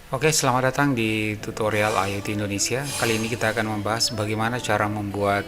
Oke, selamat datang di tutorial IoT Indonesia. Kali ini kita akan membahas bagaimana cara membuat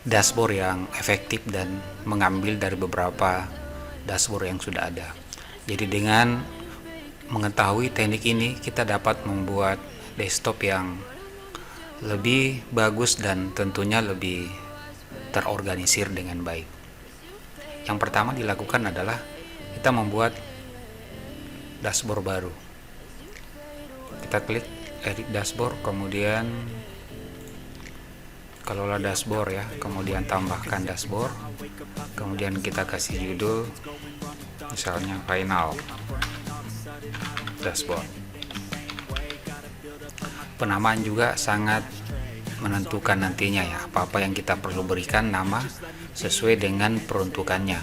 dashboard yang efektif dan mengambil dari beberapa dashboard yang sudah ada. Jadi dengan mengetahui teknik ini, kita dapat membuat desktop yang lebih bagus dan tentunya lebih terorganisir dengan baik. Yang pertama dilakukan adalah kita membuat dashboard baru. Kita klik edit dashboard, kemudian kelola dashboard ya, kemudian tambahkan dashboard, kemudian kita kasih judul misalnya final dashboard. Penamaan juga sangat menentukan nantinya ya, apa-apa yang kita perlu berikan nama sesuai dengan peruntukannya.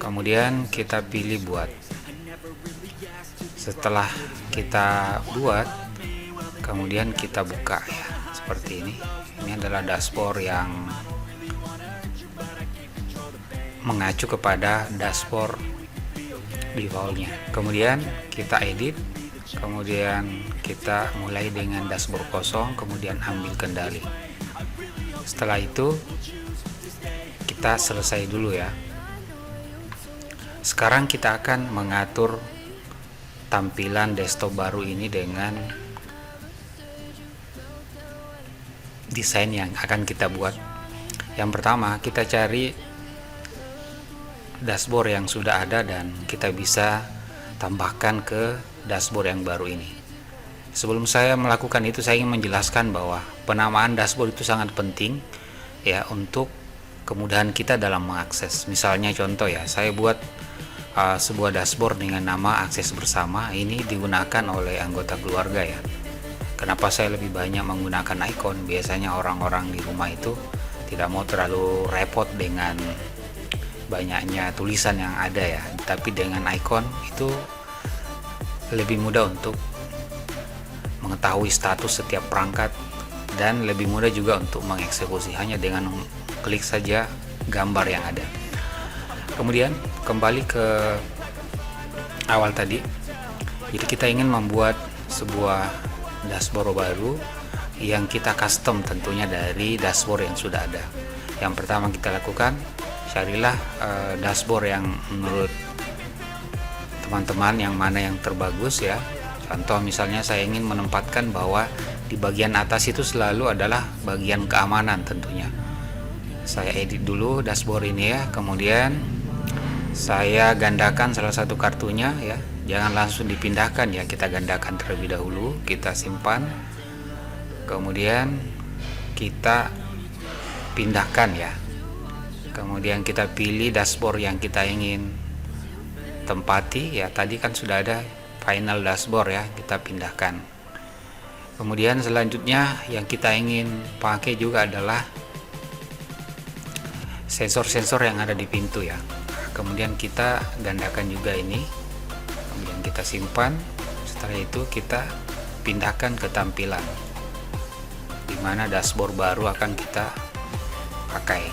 Kemudian kita pilih buat. Setelah kita buat, kemudian kita buka ya, seperti ini. Ini adalah dashboard yang mengacu kepada dashboard defaultnya. Kemudian kita edit, kemudian kita mulai dengan dashboard kosong, kemudian ambil kendali. Setelah itu kita selesai dulu ya. Sekarang kita akan mengatur tampilan desktop baru ini dengan desain yang akan kita buat. Yang pertama, kita cari dashboard yang sudah ada dan kita bisa tambahkan ke dashboard yang baru ini. Sebelum saya melakukan itu, saya ingin menjelaskan bahwa penamaan dashboard itu sangat penting ya, untuk kemudahan kita dalam mengakses. Misalnya contoh ya, saya buat sebuah dashboard dengan nama akses bersama. Ini digunakan oleh anggota keluarga ya. Kenapa saya lebih banyak menggunakan icon? Biasanya orang-orang di rumah itu tidak mau terlalu repot dengan banyaknya tulisan yang ada ya, tapi dengan icon itu lebih mudah untuk mengetahui status setiap perangkat dan lebih mudah juga untuk mengeksekusi hanya dengan klik saja gambar yang ada. Kemudian kembali ke awal tadi. Jadi kita ingin membuat sebuah dashboard baru yang kita custom tentunya dari dashboard yang sudah ada. Yang pertama kita lakukan, carilah dashboard yang menurut teman-teman yang mana yang terbagus ya. Contoh misalnya saya ingin menempatkan bahwa di bagian atas itu selalu adalah bagian keamanan tentunya. Saya edit dulu dashboard ini ya, kemudian saya gandakan salah satu kartunya ya, jangan langsung dipindahkan ya, kita gandakan terlebih dahulu, kita simpan, kemudian kita pindahkan ya, kemudian kita pilih dashboard yang kita ingin tempati ya. Tadi kan sudah ada final dashboard ya, kita pindahkan. Kemudian selanjutnya yang kita ingin pakai juga adalah sensor-sensor yang ada di pintu ya. Kemudian kita gandakan juga ini, kemudian kita simpan. Setelah itu kita pindahkan ke tampilan di mana dashboard baru akan kita pakai,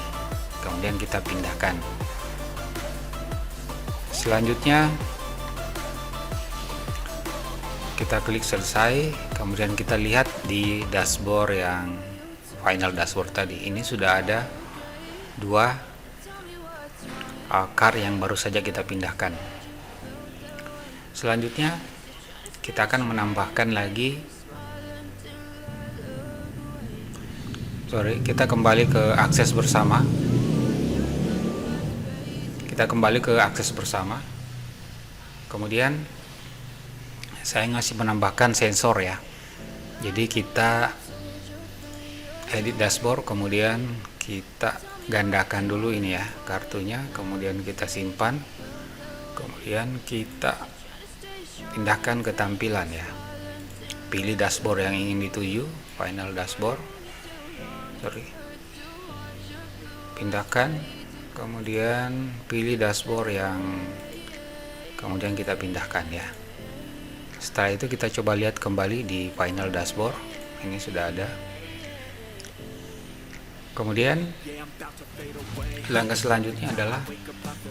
kemudian kita pindahkan. Selanjutnya kita klik selesai, kemudian kita lihat di dashboard yang final dashboard tadi, ini sudah ada dua car yang baru saja kita pindahkan. Selanjutnya kita akan menambahkan lagi, kita kembali ke akses bersama. Kita kembali ke akses bersama. Kemudian saya ngasih menambahkan sensor ya. Jadi kita edit dashboard, kemudian kita gandakan dulu ini ya kartunya, kemudian kita simpan, kemudian kita pindahkan ke tampilan ya. Pilih dashboard yang ingin dituju, final dashboard, pindahkan, kemudian pilih dashboard yang kemudian kita pindahkan ya. Setelah itu kita coba lihat kembali di final dashboard, ini sudah ada. Kemudian langkah selanjutnya adalah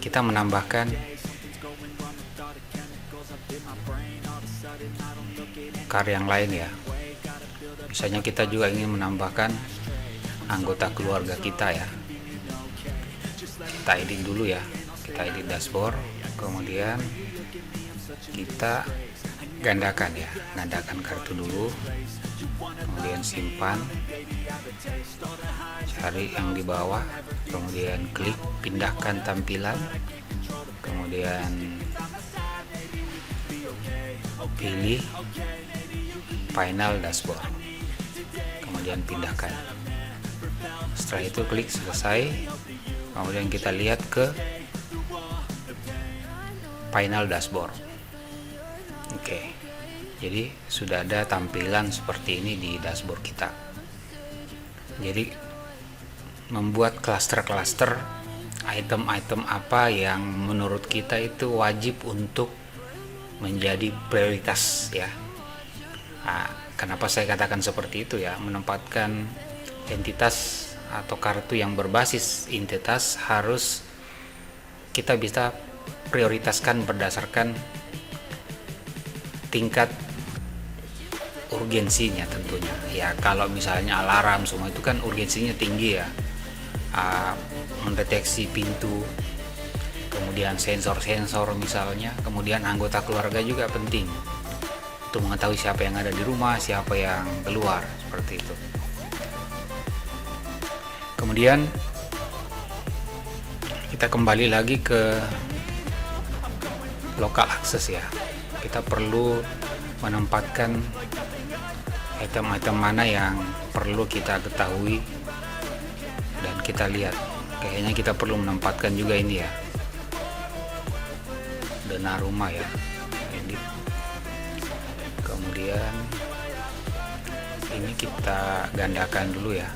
kita menambahkan car yang lain ya. Misalnya kita juga ingin menambahkan anggota keluarga kita ya. Kita edit dulu ya, kita edit dashboard, kemudian kita gandakan ya, gandakan kartu dulu, kemudian simpan, cari yang di bawah, kemudian klik pindahkan tampilan, kemudian pilih final dashboard, kemudian pindahkan. Setelah itu klik selesai, kemudian kita lihat ke final dashboard. Oke, jadi sudah ada tampilan seperti ini di dashboard kita. Jadi membuat klaster-klaster item-item apa yang menurut kita itu wajib untuk menjadi prioritas ya. Nah, kenapa saya katakan seperti itu ya? Menempatkan entitas atau kartu yang berbasis entitas harus kita bisa prioritaskan berdasarkan tingkat urgensinya tentunya ya. Kalau misalnya alarm semua itu kan urgensinya tinggi ya, mendeteksi pintu, kemudian sensor misalnya, kemudian anggota keluarga juga penting untuk mengetahui siapa yang ada di rumah, siapa yang keluar, seperti itu. Kemudian kita kembali lagi ke local access ya. Kita perlu menempatkan item-item mana yang perlu kita ketahui dan kita lihat. Kayaknya kita perlu menempatkan juga ini ya, dana rumah ya. Edit. Kemudian ini kita gandakan dulu ya,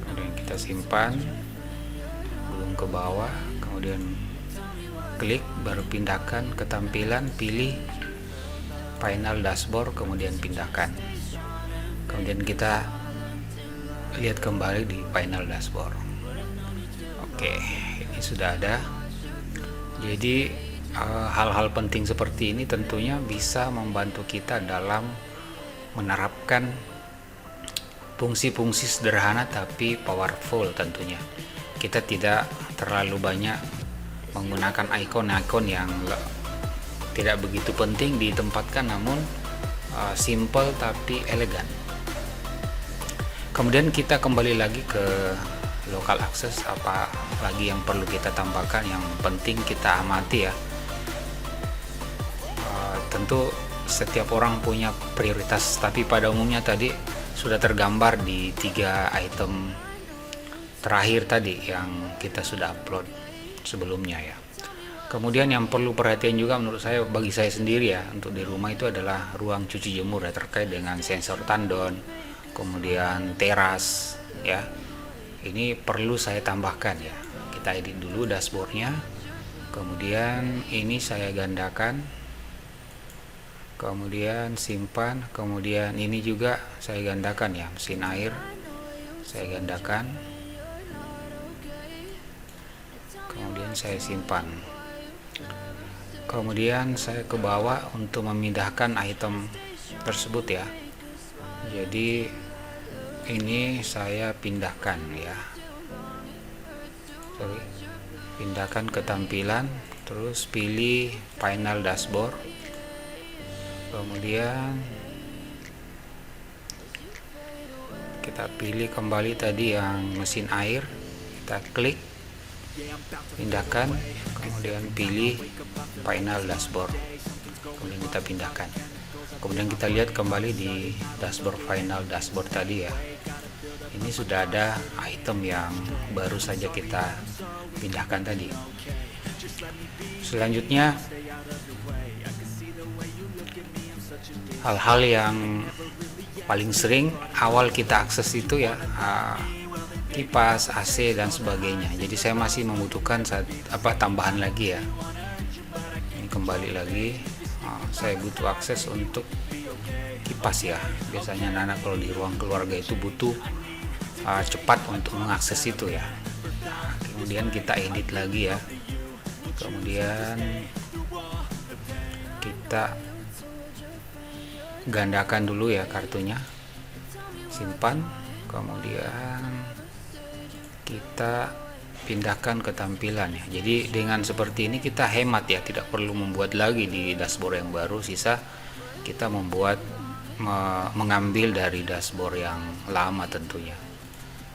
kemudian kita simpan, belum ke bawah, kemudian klik, baru pindahkan ke tampilan, pilih final dashboard, kemudian pindahkan. Kemudian kita lihat kembali di final dashboard. Oke, ini sudah ada. Jadi hal-hal penting seperti ini tentunya bisa membantu kita dalam menerapkan fungsi-fungsi sederhana tapi powerful tentunya. Kita tidak terlalu banyak menggunakan ikon-ikon yang tidak begitu penting ditempatkan, namun simple tapi elegan. Kemudian kita kembali lagi ke local access, apa lagi yang perlu kita tambahkan, yang penting kita amati ya. Tentu setiap orang punya prioritas, tapi pada umumnya tadi sudah tergambar di 3 item terakhir tadi yang kita sudah upload sebelumnya ya. Kemudian yang perlu perhatian juga menurut saya, bagi saya sendiri ya, untuk di rumah itu adalah ruang cuci jemur ya, terkait dengan sensor tandon, kemudian teras ya. Ini perlu saya tambahkan ya. Kita edit dulu dashboardnya, kemudian ini saya gandakan, kemudian simpan, kemudian ini juga saya gandakan ya, mesin air saya gandakan, kemudian saya simpan. Kemudian saya ke bawah untuk memindahkan item tersebut ya. Jadi ini saya pindahkan ya. Pindahkan ke tampilan, terus pilih final dashboard. Kemudian kita pilih kembali tadi yang mesin air, kita klik, pindahkan, kemudian pilih final dashboard, kemudian kita pindahkan. Kemudian kita lihat kembali di dashboard, final dashboard tadi ya. Ini sudah ada item yang baru saja kita pindahkan tadi. Selanjutnya hal-hal yang paling sering awal kita akses itu ya, kipas, AC dan sebagainya. Jadi saya masih membutuhkan tambahan lagi ya. Ini kembali lagi, saya butuh akses untuk kipas ya. Biasanya anak kalau di ruang keluarga itu butuh cepat untuk mengakses itu ya. Kemudian kita edit lagi ya. Kemudian kita gandakan dulu ya kartunya, simpan, kemudian kita pindahkan ke tampilan ya. Jadi dengan seperti ini kita hemat ya, tidak perlu membuat lagi di dashboard yang baru. Sisa kita mengambil dari dashboard yang lama tentunya.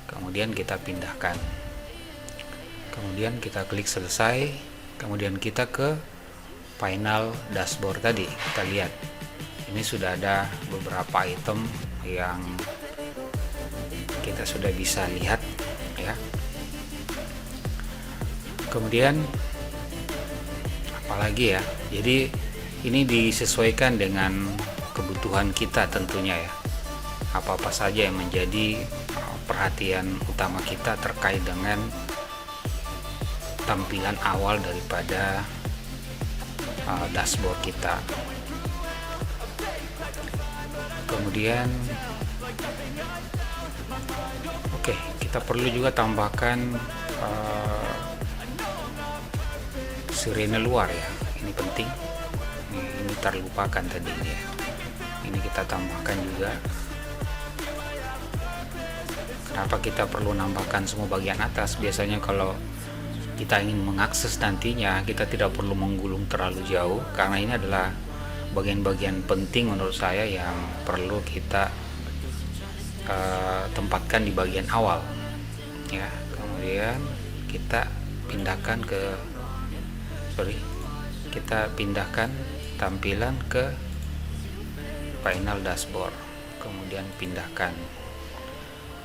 Kemudian kita pindahkan, kemudian kita klik selesai, kemudian kita ke final dashboard tadi. Kita lihat ini sudah ada beberapa item yang kita sudah bisa lihat ya. Kemudian apalagi ya, jadi ini disesuaikan dengan kebutuhan kita tentunya ya, apa-apa saja yang menjadi perhatian utama kita terkait dengan tampilan awal daripada dashboard kita. Kemudian oke, kita perlu juga tambahkan sirene luar ya, ini penting, ini terlupakan tadi ya, ini kita tambahkan juga. Kenapa kita perlu nambahkan semua bagian atas? Biasanya kalau kita ingin mengakses nantinya, kita tidak perlu menggulung terlalu jauh, karena ini adalah bagian-bagian penting menurut saya yang perlu kita tempatkan di bagian awal ya. Kemudian kita pindahkan tampilan ke final dashboard, kemudian pindahkan.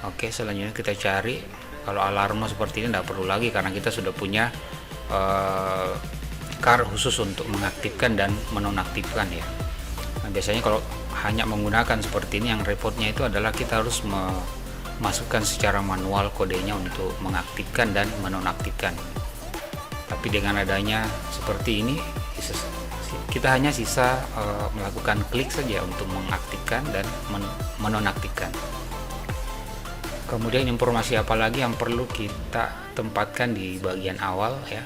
Oke, selanjutnya kita cari, kalau alarm seperti ini tidak perlu lagi karena kita sudah punya car khusus untuk mengaktifkan dan menonaktifkan ya. Nah, biasanya kalau hanya menggunakan seperti ini, yang repotnya itu adalah kita harus memasukkan secara manual kodenya untuk mengaktifkan dan menonaktifkan. Tapi dengan adanya seperti ini, kita hanya sisa melakukan klik saja untuk mengaktifkan dan menonaktifkan. Kemudian informasi apa lagi yang perlu kita tempatkan di bagian awal ya,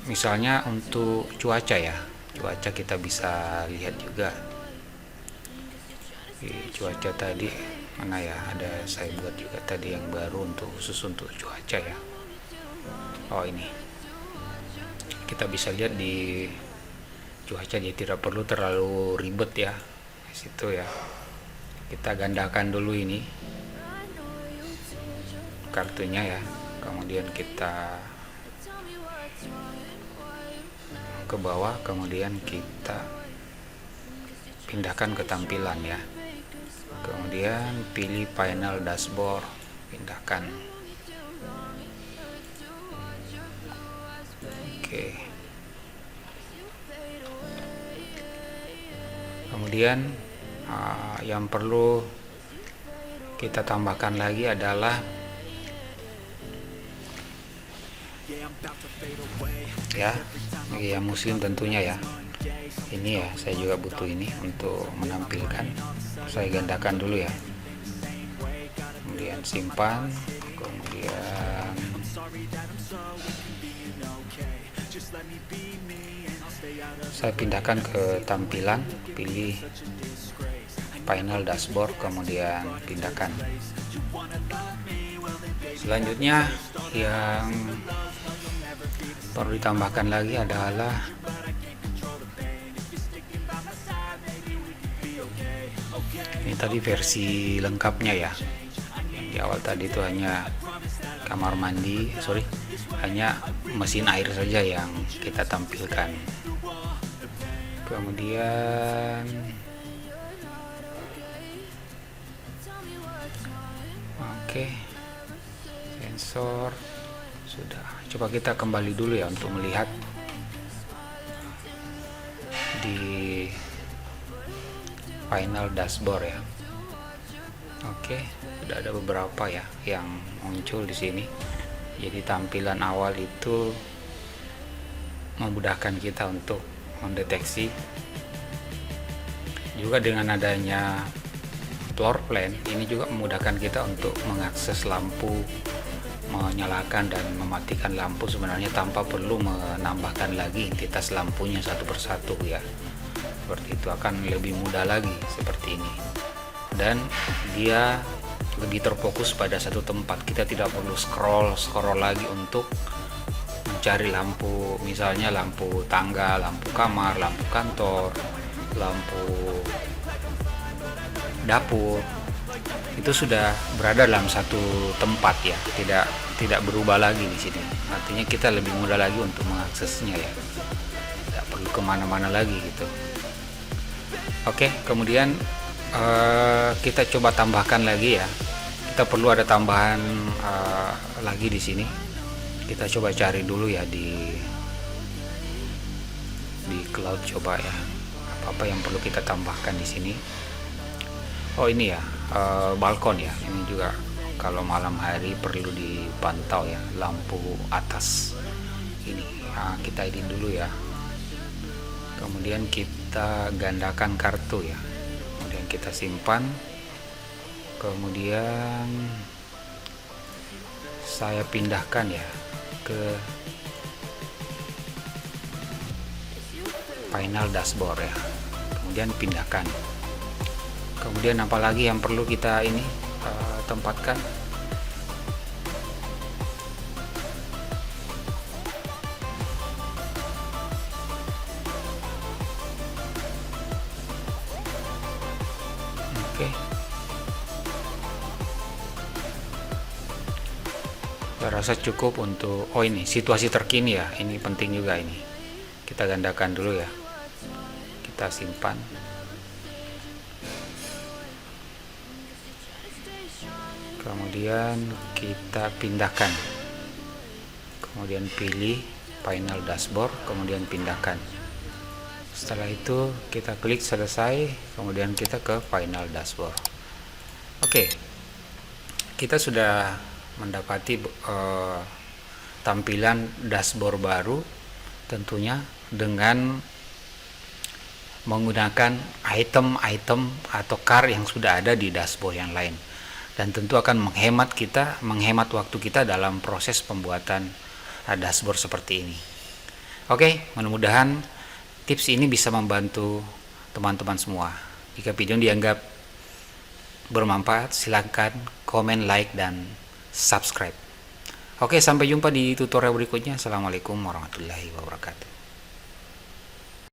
misalnya untuk cuaca ya, cuaca kita bisa lihat juga di cuaca tadi mana ya, ada saya buat juga tadi yang baru untuk khusus untuk cuaca ya. Oh, ini kita bisa lihat di cuaca, dia tidak perlu terlalu ribet ya di situ ya. Kita gandakan dulu ini kartunya ya, kemudian kita ke bawah, kemudian kita pindahkan ke tampilan ya, kemudian pilih final dashboard, pindahkan. Oke, kemudian yang perlu kita tambahkan lagi adalah ya, ya muslim tentunya ya. Ini ya, saya juga butuh ini untuk menampilkan. Saya gandakan dulu ya, kemudian simpan, kemudian saya pindahkan ke tampilan, pilih final dashboard, kemudian pindahkan. Selanjutnya yang perlu ditambahkan lagi adalah ini tadi versi lengkapnya ya. Yang di awal tadi itu hanya kamar mandi, hanya mesin air saja yang kita tampilkan. Kemudian oke, sensor sudah. Coba kita kembali dulu ya untuk melihat di final dashboard ya. Oke, sudah ada beberapa ya yang muncul di sini. Jadi tampilan awal itu memudahkan kita untuk mendeteksi. Juga dengan adanya floor plan ini juga memudahkan kita untuk mengakses lampu, menyalakan dan mematikan lampu sebenarnya tanpa perlu menambahkan lagi entitas lampunya satu persatu ya. seperti itu, akan lebih mudah lagi seperti ini, dan dia lebih terfokus pada satu tempat. Kita tidak perlu scroll lagi untuk mencari lampu, misalnya lampu tangga, lampu kamar, lampu kantor, lampu dapur. Itu sudah berada dalam satu tempat ya, tidak berubah lagi di sini. Artinya kita lebih mudah lagi untuk mengaksesnya ya, tidak perlu kemana-mana lagi gitu. Oke, kemudian kita coba tambahkan lagi ya. Kita perlu ada tambahan lagi di sini. Kita coba cari dulu ya di cloud, coba ya apa yang perlu kita tambahkan di sini. Oh ini ya, balkon ya, ini juga kalau malam hari perlu dipantau ya, lampu atas ini. Nah, kita edit dulu ya, kemudian kita gandakan kartu ya, kemudian kita simpan, kemudian saya pindahkan ya ke final dashboard ya, kemudian pindahkan. Kemudian apalagi yang perlu kita ini tempatkan? Oke. Saya rasa cukup untuk ini situasi terkini ya. Ini penting juga ini. Kita gandakan dulu ya. Kita simpan. Kemudian kita pindahkan, kemudian pilih final dashboard, kemudian pindahkan. Setelah itu kita klik selesai, kemudian kita ke final dashboard. Oke, kita sudah mendapati tampilan dashboard baru, tentunya dengan menggunakan item-item atau car yang sudah ada di dashboard yang lain. Dan tentu akan menghemat waktu kita dalam proses pembuatan dashboard seperti ini. Oke, mudah-mudahan tips ini bisa membantu teman-teman semua. Jika video dianggap bermanfaat, silakan komen, like, dan subscribe. Oke, sampai jumpa di tutorial berikutnya. Assalamualaikum warahmatullahi wabarakatuh.